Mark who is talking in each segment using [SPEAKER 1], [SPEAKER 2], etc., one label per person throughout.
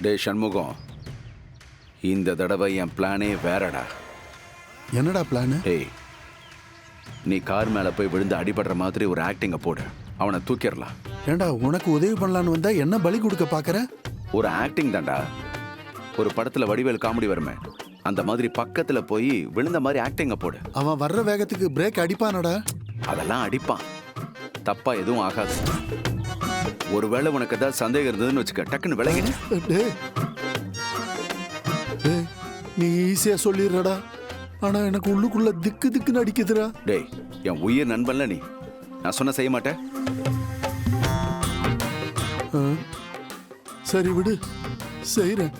[SPEAKER 1] டே சண்முகம், இந்த தடவை என் பிளானே வேறடா.
[SPEAKER 2] என்னடா பிளானு?
[SPEAKER 1] ஏய், நீ கார் மேல போய் விழுந்து அடிபடுற மாதிரி ஒரு ஆக்டிங்க போடு, அவனை தூக்கிடலாம்.
[SPEAKER 2] ஏண்டா உனக்கு உதவி பண்ணலான்னு வந்தா என்ன பலி கொடுக்க பாக்குற?
[SPEAKER 1] ஒரு ஆக்டிங் தான்டா. ஒரு படத்துல வடிவேல் காமெடி வருமே, அந்த மாதிரி பக்கத்துல போய் விழுந்த மாதிரி ஆக்டிங்க போடு.
[SPEAKER 2] அவன் வர்ற வேகத்துக்கு பிரேக் அடிப்பானடா?
[SPEAKER 1] அதெல்லாம் அடிப்பான், தப்பா எதுவும் ஆகாது. ஒருவேளை உனக்கு ஏதாவது சந்தேகம் இருந்ததுன்னு வச்சுக்க, டக்குன்னு விலகிடு.
[SPEAKER 2] டேய், டேய், நீ ஈஸியா சொல்லிடுறடா, ஆனா எனக்கு உள்ளுக்குள்ள திக்கு திக்குன்னு அடிக்குதுடா.
[SPEAKER 1] டேய், என் உயிர் நண்பன்ல நீ, நான் சொன்ன செய்ய மாட்டேன்.
[SPEAKER 2] ஆ, சரி விடு, செய்றேன்.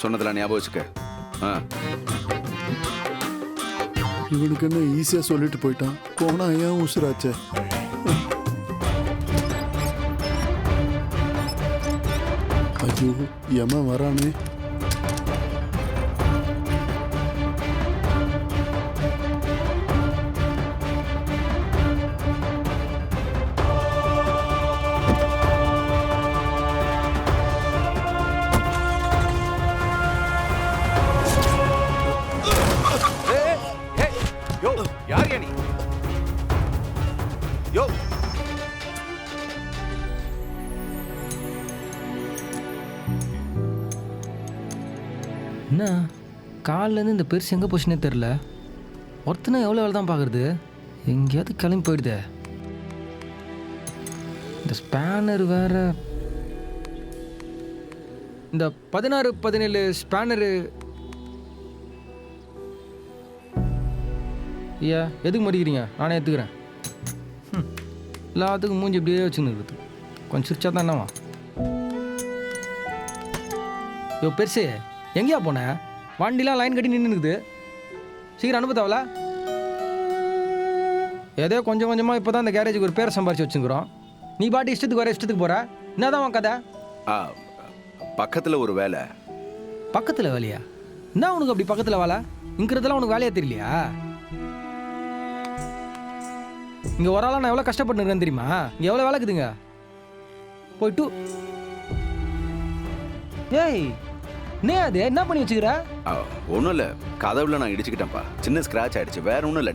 [SPEAKER 1] சொன்னதெல்லாம் ஞாபகம் வச்சுக்க.
[SPEAKER 2] இவனுக்கு என்ன ஈஸியா சொல்லிட்டு போயிட்டான், போனா ஏன் உசுராச்சே. ஐயோ, ஏமா வரானே.
[SPEAKER 1] யோ, யார் நீ? யோ,
[SPEAKER 3] என்ன காலிலேருந்து இந்த பெருசு எங்கே போச்சுனே தெரில. ஒருத்தனை எவ்வளோ வேலை தான் பார்க்குறது, எங்கேயாவது கிளம்பி போயிடுதே. இந்த ஸ்பேனர் வேற, இந்த 16-17 ஸ்பேனரு. ஐயா எதுக்கு மடிக்கிறீங்க? நானே எடுத்துக்கிறேன். எல்லாத்துக்கும் மூஞ்சி இப்படியே வச்சுன்னு இருக்குது. கொஞ்சம் சிரிச்சா தான் என்னவா? யோ பெருசு, எங்கேயா போன? வண்டிலாம் லைன் கட்டி நின்றுக்குது, சீக்கிரம் அனுப்பத்தாவல. ஏதோ கொஞ்சம் கொஞ்சமாக இப்போ தான் இந்த கேரேஜுக்கு ஒரு பேரை சம்பாரிச்சு வச்சுக்கிறோம். நீ பாட்டி இஷ்டத்துக்கு வர இஷ்டத்துக்கு போகிற. என்ன தான் உன் கதை?
[SPEAKER 1] பக்கத்துல ஒரு வேலை.
[SPEAKER 3] பக்கத்தில் வேலையா? என்ன உனக்கு அப்படி பக்கத்தில் வேலை? இங்கிறதெல்லாம் உனக்கு வேலையா தெரியலையா? இங்கே ஒரு ஆளாக நான் எவ்வளோ கஷ்டப்பட்டுருக்கேன் தெரியுமா? இங்கே எவ்வளோ வேலை இருக்குதுங்க. போயிட்டு ஏய், அது என்ன பண்ணி வச்சுக்கிற?
[SPEAKER 1] ஒன்றும் இல்லை, கதவுல நான் இடிச்சுக்கிட்டேன்ப்பா, சின்ன ஸ்க்ராட்ச் ஆயிடுச்சு, வேற ஒன்றும் இல்லை.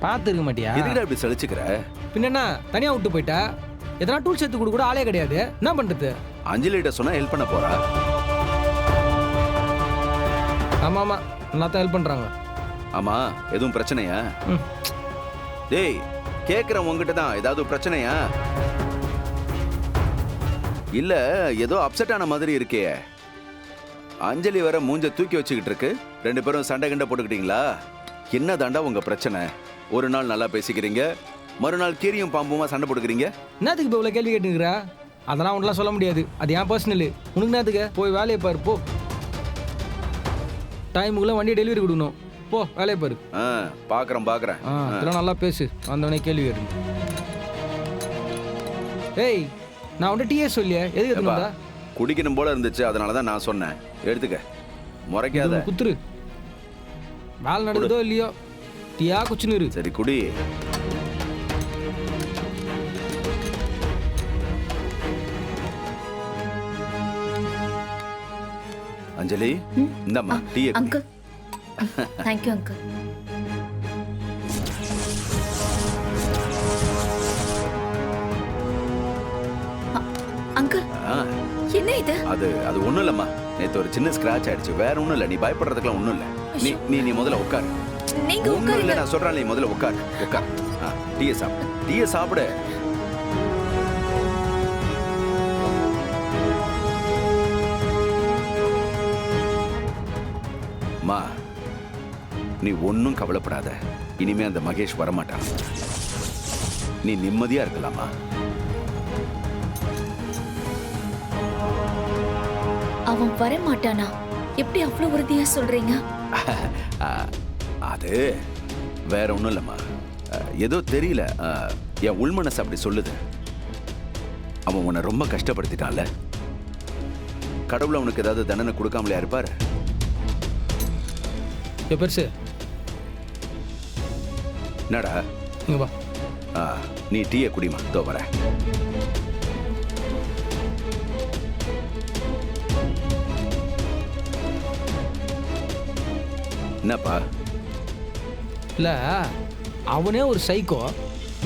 [SPEAKER 3] பார்த்துருக்க மாட்டியா?
[SPEAKER 1] எதுக்கிட்ட அப்படி சலிச்சுக்கிற?
[SPEAKER 3] பின்ன என்ன தனியாக விட்டு போயிட்டா? எதனா டூல் சேர்த்து கூட ஆளே கிடையாது, என்ன பண்ணுறது?
[SPEAKER 1] அஞ்சலிகிட்ட சொன்னா ஹெல்ப் பண்ண போறா.
[SPEAKER 3] ஆமாம் ஆமாம், நல்லா தான் ஹெல்ப் பண்ணுறாங்க.
[SPEAKER 1] ஆமா, எதுவும் பிரச்சனையா? டேய், கேட்குறேன் உங்ககிட்ட தான், ஏதாவது பிரச்சனையா? இல்ல ஏதோ அப்செட் ஆன மாதிரி இருக்கே. அஞ்சலி வர மூஞ்ச தூக்கி வச்சுக்கிட்டு இருக்கு, ரெண்டு பேரும் சண்டை கண்டை போட்டுக்கிட்டீங்களா? என்ன தாண்டா உங்க பிரச்சனை? ஒரு நாள் நல்லா பேசிக்கிறீங்க, மறுநாள் கீரியும் பாம்புமா சண்டை போட்டுக்கிறீங்க.
[SPEAKER 3] என்னத்துக்கு இப்போ இவ்வளோ கேள்வி கேட்டுக்கிறா? அதெல்லாம் ஒன்றுலாம் சொல்ல முடியாது, அது என் பர்சனலு. உனக்கு என்னத்துக்கு? போய் வேலையை பாரு போ. டைமுக்குள்ளே வண்டியை டெலிவரி கொடுக்கணும், போ வேலையை பாரு.
[SPEAKER 1] பார்க்குறேன்.
[SPEAKER 3] இதெல்லாம் நல்லா பேசு, வந்தவனே கேள்வி கேட்டு. ஏய், நான் உன்ட்ட டீயே சொல்லியே, எதுக்கு எடுத்துனா?
[SPEAKER 1] குடிக்கணும் போல இருந்துச்சு, அதனால தான் நான் சொன்னேன், எடுத்துக்க. முறைக்காத,
[SPEAKER 3] குத்துரு. வேலை நடக்குதோ இல்லையோ, டீயா குச்சின்னு இரு.
[SPEAKER 1] சரி குடி. அஞ்சலி, இந்தம்மா டீயை குடி.
[SPEAKER 4] Uncle, thank you uncle. அங்கிள், என்ன இது?
[SPEAKER 1] அது ஒண்ணும் இல்லம்மா, நேத்து ஒரு சின்ன ஸ்கிராட்ச் ஆயிடுச்சு, வேற ஒண்ணும் இல்ல. நீ பயப்படுறதுக்குலாம் ஒண்ணும் இல்ல. நீ முதல்ல உட்காரு.
[SPEAKER 4] நீங்க
[SPEAKER 1] ஒண்ணும் இல்ல, நான் சொல்றேன், நீ முதல்ல உட்காரு. டீயை சாப்பிடு, டீயை சாப்பிடு. மா, நீ ஒன்னும் கவலைப்படாத, இனிமே அந்த மகேஷ் வரமாட்டான். நீ நிம்மதியா இருக்கலாமா?
[SPEAKER 4] அவன் வர மாட்டானா? எப்படி அவ்வளவு உறுதியா சொல்றீங்க?
[SPEAKER 1] அது வேற ஒண்ணும் இல்லம்மா, ஏதோ தெரியல, என் உள்மனசு அப்படி சொல்லுது. அவன் உன்னை ரொம்ப கஷ்டப்படுத்திட்டான்ல, கடவுள் அவனுக்கு ஏதாவது தண்டனை கொடுக்காமலே இருப்பாரு.
[SPEAKER 3] பெருசு
[SPEAKER 1] என்னடா?
[SPEAKER 3] இங்க வா.
[SPEAKER 1] நீ டீயை குடிமா, தோ வரேன். என்னப்பா?
[SPEAKER 3] இல்லை அவனே ஒரு சைக்கோ,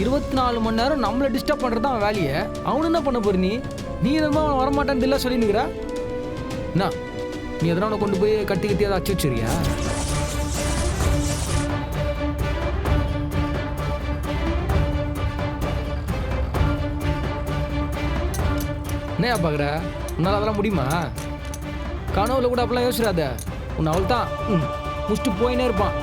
[SPEAKER 3] 24 மணி நேரம் நம்மளை டிஸ்டர்ப் பண்ணுறது தான் அவன் வேலையை. அவனு என்ன பண்ண போற நீ எதுவும் அவன் வரமாட்டான்னு இல்லை சொல்லினுக்கிற. என்ன நீ எதனா அவனை கொண்டு போய் கட்டி கட்டி அதை அச்சு வச்சுருக்கியா? என்னையா பார்க்குற? உன்னால் அதெல்லாம் முடியுமா? கனவுல கூட அப்படிலாம் யோசிச்சிடாத. உன்னை அவள் தான் முடிச்சுட்டு போயினே இருப்பான்.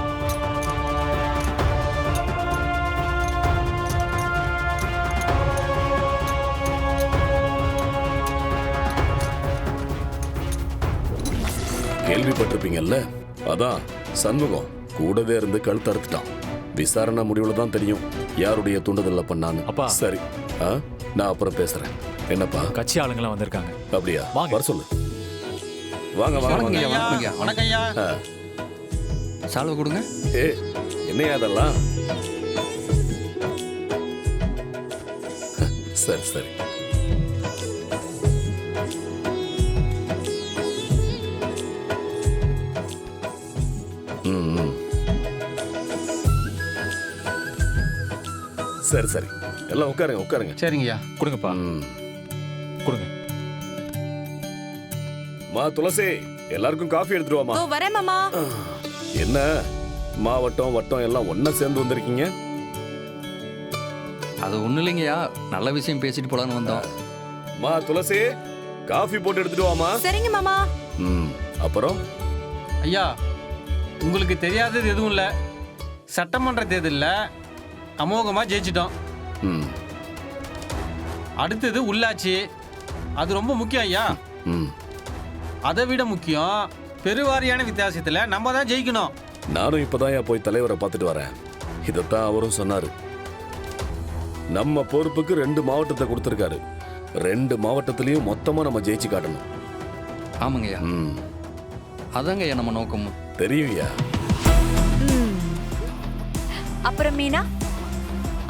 [SPEAKER 5] கேள்விப்பட்டிருப்பீங்கல்ல, அதான் சண்முகம் கூடவே இருந்து கழுத்து அறுத்துட்டான். விசாரணை முடிவுல தான் தெரியும் யாருடைய தூண்டுதல்ல பண்ணான்னு.
[SPEAKER 6] அப்பா.
[SPEAKER 5] சரி, நான் அப்புறம் பேசுறேன். என்னப்பா?
[SPEAKER 6] கட்சி ஆளுங்களாம் வந்திருக்காங்க.
[SPEAKER 5] அப்படியா?
[SPEAKER 6] வாங்க.
[SPEAKER 5] வர சொல்லு. வாங்க வாங்க வாங்க.
[SPEAKER 7] வணக்கம்யா.
[SPEAKER 3] சால்வை கொடுங்க.
[SPEAKER 5] ஏ, என்னையா அதெல்லாம்? சரி சரி. சரி சரி, எல்லாம் உட்காருங்க உட்காருங்க.
[SPEAKER 7] சரிங்கய்யா.
[SPEAKER 6] கொடுங்கப்பா, கொடுங்க.
[SPEAKER 5] மா துளசி, எல்லாருக்கும் காஃபி எடுத்துட்டு வாமா.
[SPEAKER 8] வரேன் மாமா.
[SPEAKER 5] என்ன மாவட்டம் வட்டம் எல்லாம் ஒண்ணா சேர்ந்து வந்திருக்கீங்க?
[SPEAKER 9] அது ஒன்றும் இல்லைங்கய்யா, நல்ல விஷயம் பேசிட்டு போலான்னு வந்தோம்.
[SPEAKER 5] மா துளசி, காஃபி போட்டு எடுத்துட்டு வாமா.
[SPEAKER 8] சரிங்க மாமா.
[SPEAKER 5] அப்புறம்
[SPEAKER 7] ஐயா, உங்களுக்கு தெரியாதது எதுவும் இல்லை. சட்டமன்ற தேர்தலில் அமோகமாக ஜெயிச்சிட்டோம். அடுத்தது உள்ளாட்சி, அது ரொம்ப முக்கியம் ஐயா. அதை விட முக்கியம், பெருவாரியான வித்தியாசத்தில் நம்ம தான் ஜெயிக்கணும்.
[SPEAKER 5] நானும் இப்பதான் போய் தலைவரை பார்த்துட்டு வரேன். இதைத்தான் அவரும் சொன்னாரு. நம்ம பொறுப்புக்கு 2 மாவட்டத்தை கொடுத்துருக்காரு. 2 மாவட்டத்திலையும் மொத்தமா நம்ம ஜெயிச்சு காட்டணும்.
[SPEAKER 9] ஆமாங்கய்யா, அதாங்கய்யா நம்ம நோக்கமும்.
[SPEAKER 5] தெரியும்யா.
[SPEAKER 8] அப்புறம் மீனா,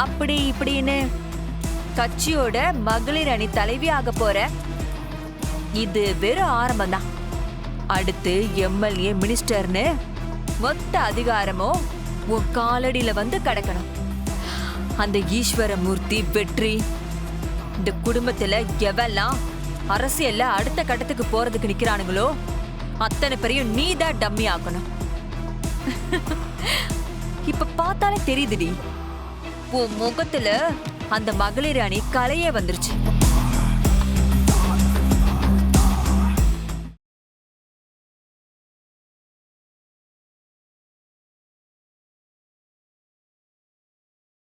[SPEAKER 8] அப்படி இப்படின்னு கட்சியோட மகளிர் அணி தலைவி ஆக போற. இது வெறும் ஆரம்பம் தான். அடுத்து எம்எல்ஏ மினிஸ்டர்னு மொத்த அதிகாரமும் உன் காலடியில வந்து கிடக்கணும். அந்த ஈஸ்வரமூர்த்தி வெற்றி இந்த குடும்பத்துல எவெல்லாம் அரசியல்ல அடுத்த கட்டத்துக்கு போறதுக்கு நிக்கிறானுங்களோ அத்தனை பேரையும் நீ தான் டம்மி ஆக்கணும். இப்ப பார்த்தாலே தெரியுதுடி, உன் முகத்துல அந்த மகளிர் அணி கலையே வந்துருச்சு.